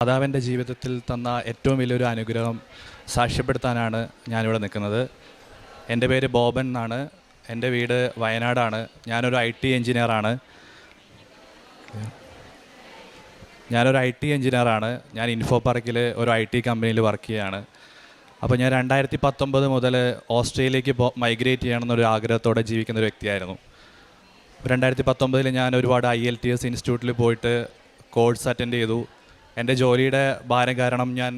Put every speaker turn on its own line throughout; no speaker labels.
മാതാവിൻ്റെ ജീവിതത്തിൽ തന്ന ഏറ്റവും വലിയൊരു അനുഗ്രഹം സാക്ഷ്യപ്പെടുത്താനാണ് ഞാനിവിടെ നിൽക്കുന്നത്. എൻ്റെ പേര് ബോബൻ എന്നാണ്. എൻ്റെ വീട് വയനാടാണ്. ഞാനൊരു IT എഞ്ചിനീയറാണ്. ഞാൻ ഇൻഫോ പാർക്കിൽ ഒരു IT കമ്പനിയിൽ വർക്ക് ചെയ്യുകയാണ്. അപ്പോൾ ഞാൻ 2019 മുതൽ ഓസ്ട്രേലിയയിലേക്ക് മൈഗ്രേറ്റ് ചെയ്യണമെന്നൊരു ആഗ്രഹത്തോടെ ജീവിക്കുന്ന ഒരു വ്യക്തിയായിരുന്നു. 2019 ഞാൻ ഒരുപാട് IELTS ഇൻസ്റ്റിറ്റ്യൂട്ടിൽ പോയിട്ട് കോഴ്സ് അറ്റൻഡ് ചെയ്തു. എൻ്റെ ജോലിയുടെ ഭാരം കാരണം ഞാൻ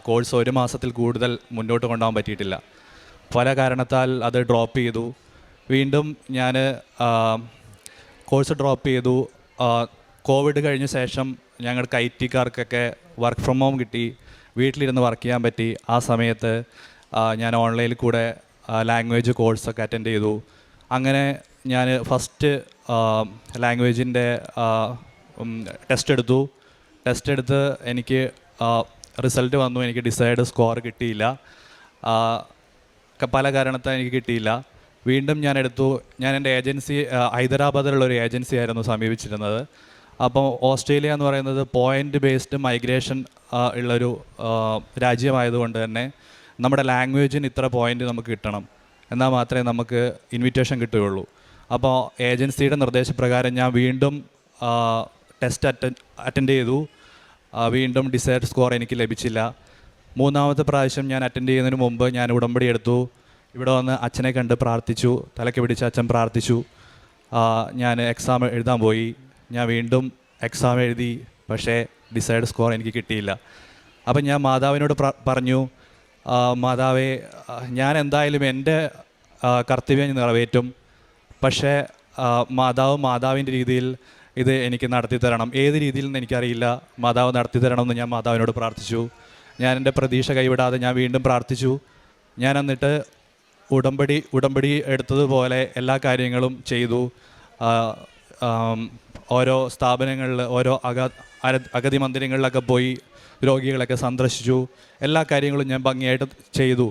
കോഴ്സ് 1 മാസത്തിൽ കൂടുതൽ മുന്നോട്ട് കൊണ്ടുപോകാൻ പറ്റിയിട്ടില്ല. പല കാരണത്താൽ അത് ഡ്രോപ്പ് ചെയ്തു. വീണ്ടും ഞാൻ കോഴ്സ് ഡ്രോപ്പ് ചെയ്തു. കോവിഡ് കഴിഞ്ഞ ശേഷം ഞങ്ങൾക്ക് IT-കാർക്കൊക്കെ വർക്ക് ഫ്രം ഹോം കിട്ടി, വീട്ടിലിരുന്ന് വർക്ക് ചെയ്യാൻ പറ്റി. ആ സമയത്ത് ഞാൻ ഓൺലൈനിൽ കൂടെ ലാംഗ്വേജ് കോഴ്സൊക്കെ അറ്റൻഡ് ചെയ്തു. അങ്ങനെ ഞാൻ ഫസ്റ്റ് ലാംഗ്വേജിൻ്റെ ടെസ്റ്റ് എടുത്ത് എനിക്ക് റിസൾട്ട് വന്നു. എനിക്ക് ഡിസൈഡ് സ്കോർ കിട്ടിയില്ല. പല കാരണത്താൽ എനിക്ക് കിട്ടിയില്ല. വീണ്ടും ഞാൻ എൻ്റെ ഏജൻസി ഹൈദരാബാദിലുള്ളൊരു ഏജൻസി ആയിരുന്നു സമീപിച്ചിരുന്നത്. അപ്പോൾ ഓസ്ട്രേലിയ എന്ന് പറയുന്നത് പോയിൻ്റ് ബേസ്ഡ് മൈഗ്രേഷൻ ഉള്ളൊരു രാജ്യമായതുകൊണ്ട് തന്നെ നമ്മുടെ ലാംഗ്വേജിന് ഇത്ര പോയിൻ്റ് നമുക്ക് കിട്ടണം, എന്നാൽ മാത്രമേ നമുക്ക് ഇൻവിറ്റേഷൻ കിട്ടുകയുള്ളൂ. അപ്പോൾ ഏജൻസിയുടെ നിർദ്ദേശപ്രകാരം ഞാൻ വീണ്ടും ടെസ്റ്റ് അറ്റൻഡ് ചെയ്തു. വീണ്ടും ഡിസൈർഡ് സ്കോർ എനിക്ക് ലഭിച്ചില്ല. 3-ാമത്തെ പ്രാവശ്യം ഞാൻ അറ്റൻഡ് ചെയ്യുന്നതിന് മുമ്പ് ഞാൻ ഉടമ്പടി എടുത്തു. ഇവിടെ വന്ന് അച്ഛനെ കണ്ട് പ്രാർത്ഥിച്ചു. തലയ്ക്ക് പിടിച്ച് അച്ഛൻ പ്രാർത്ഥിച്ചു. ഞാൻ എക്സാം എഴുതാൻ പോയി. ഞാൻ വീണ്ടും എക്സാം എഴുതി. പക്ഷേ ഡിസൈർഡ് സ്കോർ എനിക്ക് കിട്ടിയില്ല. അപ്പം ഞാൻ മാതാവിനോട് പറഞ്ഞു, മാതാവേ, ഞാൻ എന്തായാലും എൻ്റെ കർത്തവ്യം നിറവേറ്റും. പക്ഷേ മാതാവിൻ്റെ രീതിയിൽ ഇത് എനിക്ക് നടത്തി തരണം. ഏത് രീതിയിൽ നിന്ന് എനിക്കറിയില്ല. മാതാവ് നടത്തി തരണമെന്ന് ഞാൻ മാതാവിനോട് പ്രാർത്ഥിച്ചു. ഞാൻ എൻ്റെ പ്രതീക്ഷ കൈവിടാതെ ഞാൻ വീണ്ടും പ്രാർത്ഥിച്ചു. ഞാൻ എന്നിട്ട് ഉടമ്പടി എടുത്തതുപോലെ എല്ലാ കാര്യങ്ങളും ചെയ്തു. ഓരോ സ്ഥാപനങ്ങളിൽ, ഓരോ അഗതി മന്ദിരങ്ങളിലൊക്കെ പോയി രോഗികളൊക്കെ സന്ദർശിച്ചു. എല്ലാ കാര്യങ്ങളും ഞാൻ ഭംഗിയായിട്ട് ചെയ്തു.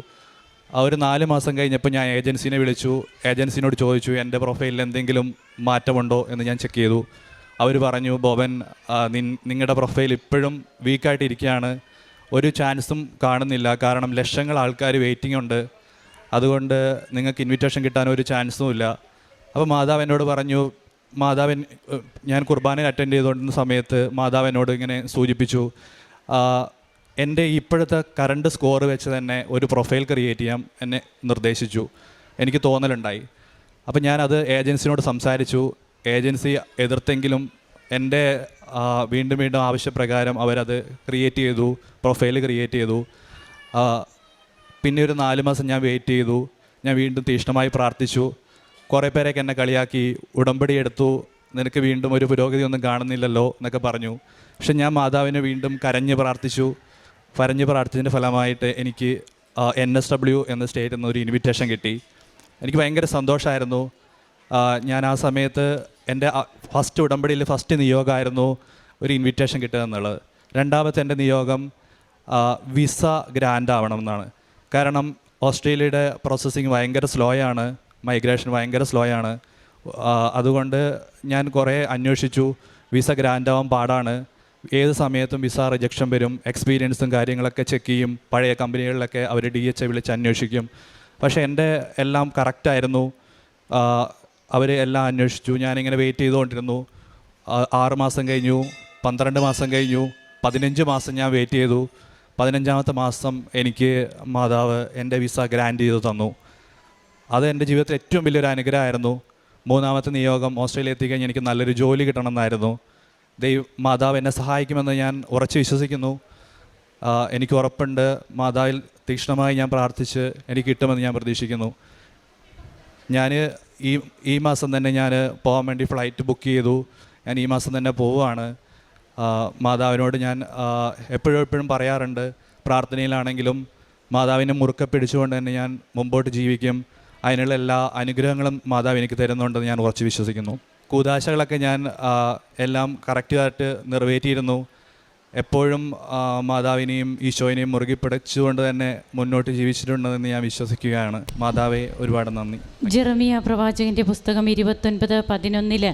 ഒരു 4 മാസം കഴിഞ്ഞപ്പോൾ ഞാൻ ഏജൻസിനെ വിളിച്ചു. ഏജൻസിനോട് ചോദിച്ചു, എൻ്റെ പ്രൊഫൈലിൽ എന്തെങ്കിലും മാറ്റമുണ്ടോ എന്ന് ഞാൻ ചെക്ക് ചെയ്തു. അവർ പറഞ്ഞു, ബോബൻ, നിങ്ങളുടെ പ്രൊഫൈൽ ഇപ്പോഴും വീക്കായിട്ടിരിക്കുകയാണ്, ഒരു ചാൻസും കാണുന്നില്ല. കാരണം ലക്ഷങ്ങൾ ആൾക്കാർ വെയിറ്റിംഗ് ഉണ്ട്. അതുകൊണ്ട് നിങ്ങൾക്ക് ഇൻവിറ്റേഷൻ കിട്ടാൻ ഒരു ചാൻസും ഇല്ല. അപ്പോൾ മാതാവ് എന്നോട് പറഞ്ഞു, ഞാൻ കുർബാന അറ്റൻഡ് ചെയ്തുകൊണ്ടിരുന്ന സമയത്ത് മാതാവ് എന്നോട് ഇങ്ങനെ സൂചിപ്പിച്ചു, എൻ്റെ ഇപ്പോഴത്തെ കറണ്ട് സ്കോർ വെച്ച് തന്നെ ഒരു പ്രൊഫൈൽ ക്രിയേറ്റ് ചെയ്യാൻ എന്നെ നിർദ്ദേശിച്ചു. എനിക്ക് തോന്നലുണ്ടായി. അപ്പോൾ ഞാനത് ഏജൻസിനോട് സംസാരിച്ചു. ഏജൻസി എതിർത്തെങ്കിലും എൻ്റെ വീണ്ടും ആവശ്യപ്രകാരം അവരത് പ്രൊഫൈൽ ക്രിയേറ്റ് ചെയ്തു. പിന്നെ ഒരു 4 മാസം ഞാൻ വെയിറ്റ് ചെയ്തു. ഞാൻ വീണ്ടും തീക്ഷ്ണമായി പ്രാർത്ഥിച്ചു. കുറേ പേരൊക്കെ എന്നെ കളിയാക്കി, ഉടമ്പടി എടുത്തു, നിനക്ക് വീണ്ടും ഒരു പുരോഗതി ഒന്നും കാണുന്നില്ലല്ലോ എന്നൊക്കെ പറഞ്ഞു. പക്ഷെ ഞാൻ മാതാവിനെ വീണ്ടും കരഞ്ഞ് പ്രാർത്ഥിച്ചതിൻ്റെ ഫലമായിട്ട് എനിക്ക് NSW എന്ന സ്റ്റേറ്റിൽ നിന്ന് ഒരു ഇൻവിറ്റേഷൻ കിട്ടി. എനിക്ക് ഭയങ്കര സന്തോഷമായിരുന്നു. ഞാൻ ആ സമയത്ത് എൻ്റെ ഫസ്റ്റ് ഉടമ്പടിയിൽ ഫസ്റ്റ് നിയോഗമായിരുന്നു ഒരു ഇൻവിറ്റേഷൻ കിട്ടുക എന്നുള്ളത്. രണ്ടാമത്തെ എൻ്റെ നിയോഗം വിസ ഗ്രാൻഡ് ആവണം എന്നാണ്. കാരണം ഓസ്ട്രേലിയയുടെ പ്രോസസ്സിങ് ഭയങ്കര സ്ലോ ആണ്, മൈഗ്രേഷൻ ഭയങ്കര സ്ലോ ആണ്. അതുകൊണ്ട് ഞാൻ കുറേ അന്വേഷിച്ചു. വിസ ഗ്രാൻഡ് ആവാൻ പാടാണ്. ഏത് സമയത്തും വിസ റിജക്ഷൻ വരും. എക്സ്പീരിയൻസും കാര്യങ്ങളൊക്കെ ചെക്ക് ചെയ്യും. പഴയ കമ്പനികളിലൊക്കെ അവർ DHA വിളിച്ച് അന്വേഷിക്കും. പക്ഷേ എൻ്റെ എല്ലാം കറക്റ്റായിരുന്നു. അവർ എല്ലാം അന്വേഷിച്ചു. ഞാനിങ്ങനെ വെയിറ്റ് ചെയ്തുകൊണ്ടിരുന്നു. 6 മാസം കഴിഞ്ഞു, 12 മാസം കഴിഞ്ഞു, 15 മാസം ഞാൻ വെയിറ്റ് ചെയ്തു. 15-ാമത്തെ മാസം എനിക്ക് മാതാവ് എൻ്റെ വിസ ഗ്രാൻഡ് ചെയ്ത് തന്നു. അത് എൻ്റെ ജീവിതത്തിൽ ഏറ്റവും വലിയൊരു അനുഗ്രഹമായിരുന്നു. 3-ാമത്തെ നിയോഗം ഓസ്ട്രേലിയ എത്തിക്കഴിഞ്ഞ് എനിക്ക് നല്ലൊരു ജോലി കിട്ടണമെന്നായിരുന്നു. മാതാവ് എന്നെ സഹായിക്കുമെന്ന് ഞാൻ ഉറച്ചു വിശ്വസിക്കുന്നു. എനിക്ക് ഉറപ്പുണ്ട്, മാതാവിൽ തീക്ഷ്ണമായി ഞാൻ പ്രാർത്ഥിച്ച് എനിക്ക് കിട്ടുമെന്ന് ഞാൻ പ്രതീക്ഷിക്കുന്നു. ഞാൻ ഈ മാസം തന്നെ ഞാൻ പോകാൻ വേണ്ടി ഫ്ലൈറ്റ് ബുക്ക് ചെയ്തു. ഞാൻ ഈ മാസം തന്നെ പോവുകയാണ്. മാതാവിനോട് ഞാൻ എപ്പോഴും പറയാറുണ്ട്, പ്രാർത്ഥനയിലാണെങ്കിലും മാതാവിനെ മുറുക്കെ പിടിച്ചുകൊണ്ട് തന്നെ ഞാൻ മുമ്പോട്ട് ജീവിക്കും. അതിനുള്ള എല്ലാ അനുഗ്രഹങ്ങളും മാതാവ് എനിക്ക് തരുന്നുണ്ടെന്ന് ഞാൻ ഉറച്ച് വിശ്വസിക്കുന്നു. കൂദാശകളൊക്കെ ഞാൻ എല്ലാം കറക്റ്റായിട്ട് നിറവേറ്റിയിരുന്നു. എപ്പോഴും മാതാവിനെയും ഈശോയിനെയും മുറുകെ പിടിച്ചുകൊണ്ട് തന്നെ മുന്നോട്ട് ജീവിച്ചിട്ടുണ്ടെന്ന് ഞാൻ വിശ്വസിക്കുകയാണ്. മാതാവെ, ഒരുപാട് നന്ദി.
ജെറമിയ പ്രവാചകന്റെ പുസ്തകം 29:11